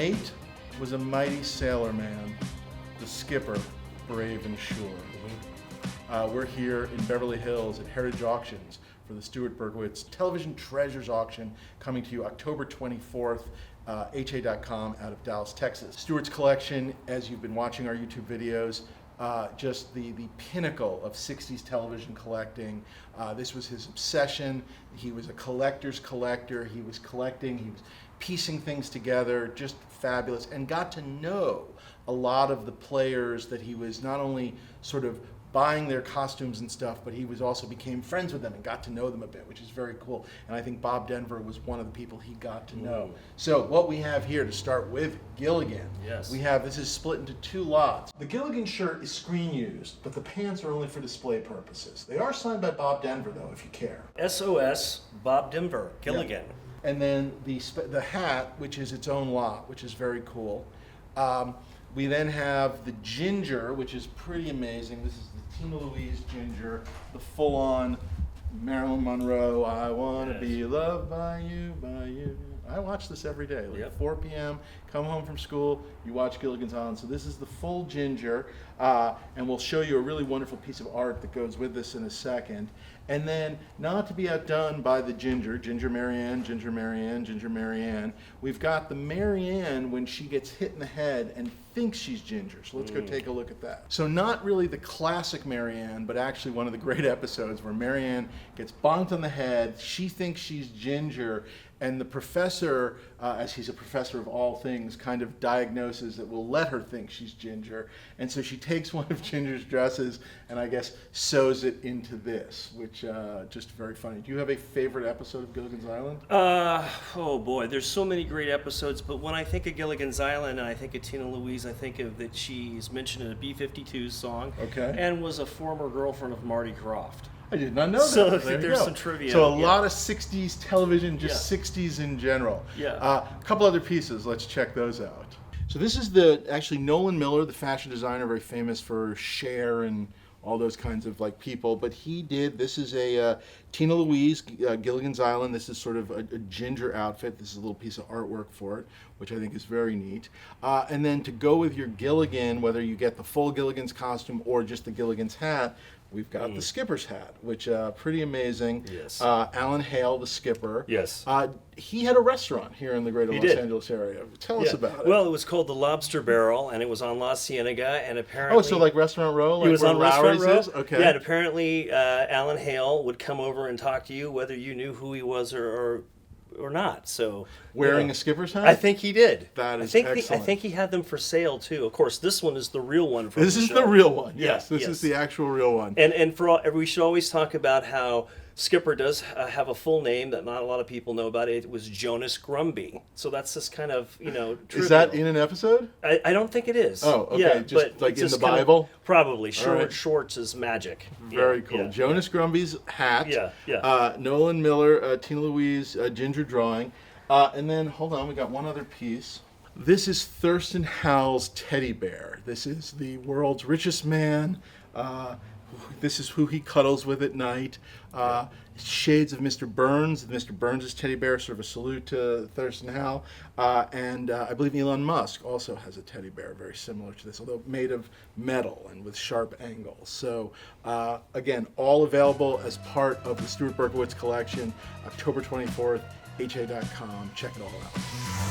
mate was a mighty sailor man, the skipper, brave and sure. We're here in Beverly Hills at Heritage Auctions for the Stewart Berkowitz Television Treasures Auction, coming to you October 24th, ha.com out of Dallas, Texas. Stewart's collection, as you've been watching our YouTube videos, just the pinnacle of 60s television collecting. This was his obsession. He was a collector's collector. He was collecting, he was piecing things together, just fabulous, and got to know a lot of the players that he was not only sort of buying their costumes and stuff, but he was also became friends with them and got to know them a bit, which is very cool. And I think Bob Denver was one of the people he got to know. So what we have here to start with Gilligan, this is split into two lots. The Gilligan shirt is screen used, but the pants are only for display purposes. They are signed by Bob Denver though, if you care. SOS Bob Denver, Gilligan. Yeah. And then the hat, which is its own lot, which is very cool. We then have the ginger, which is pretty amazing. This is the Tina Louise ginger, the full-on Marilyn Monroe, I want to be loved by you, by you. I watch this every day, like 4 p.m., come home from school, you watch Gilligan's Island. So this is the full ginger, and we'll show you a really wonderful piece of art that goes with this in a second. And then, not to be outdone by the ginger, Ginger Marianne, Ginger Marianne, Ginger Marianne, we've got the Marianne when she gets hit in the head and thinks she's Ginger. So let's go take a look at that. So not really the classic Marianne, but actually one of the great episodes where Marianne gets bonked on the head, she thinks she's Ginger, and the professor, as he's a professor of all things, kind of diagnoses that will let her think she's Ginger. And so she takes one of Ginger's dresses and I guess sews it into this, which just very funny. Do you have a favorite episode of Gilligan's Island? Oh boy, there's so many great episodes, but when I think of Gilligan's Island and I think of Tina Louise, I think of that she's mentioned in a B-52s song and was a former girlfriend of Marty Krofft. I did not know that. So there's some trivia. So a lot of 60s television, just 60s in general. A couple other pieces, let's check those out. So this is actually Nolan Miller, the fashion designer, very famous for Cher and all those kinds of like people, but this is a Tina Louise, Gilligan's Island. This is sort of a ginger outfit. This is a little piece of artwork for it, which I think is very neat. And then to go with your Gilligan, whether you get the full Gilligan's costume or just the Gilligan's hat, we've got the skipper's hat, which pretty amazing. Alan Hale, the skipper. He had a restaurant here in the greater Los Angeles area. Tell us about it. Well, it was called the Lobster Barrel, and it was on La Cienega, and apparently... Oh, so like Restaurant Row? Like it was on Restaurant Row. Okay. Yeah, and apparently Alan Hale would come over and talk to you, whether you knew who he was or not. So wearing a skipper's hat? I think he did. That is excellent. I think he had them for sale too. Of course, this one is the real one. This is the real one. Yes, this is the actual real one. And we should always talk about how Skipper does have a full name that not a lot of people know about. It was Jonas Grumby. So that's this kind of, trivial. Is that in an episode? I don't think it is. Oh, okay. Yeah, just like in the Bible? Probably. Shorts is magic. Very cool. Jonas Grumby's hat. Nolan Miller, Tina Louise, ginger drawing. And then, hold on, we got one other piece. This is Thurston Howell's teddy bear. This is the world's richest man. This is who he cuddles with at night. Shades of Mr. Burns. Mr. Burns' teddy bear, sort of a salute to Thurston Howell. And I believe Elon Musk also has a teddy bear very similar to this, although made of metal and with sharp angles. So again, all available as part of the Stewart Berkowitz collection, October 24th, ha.com. Check it all out.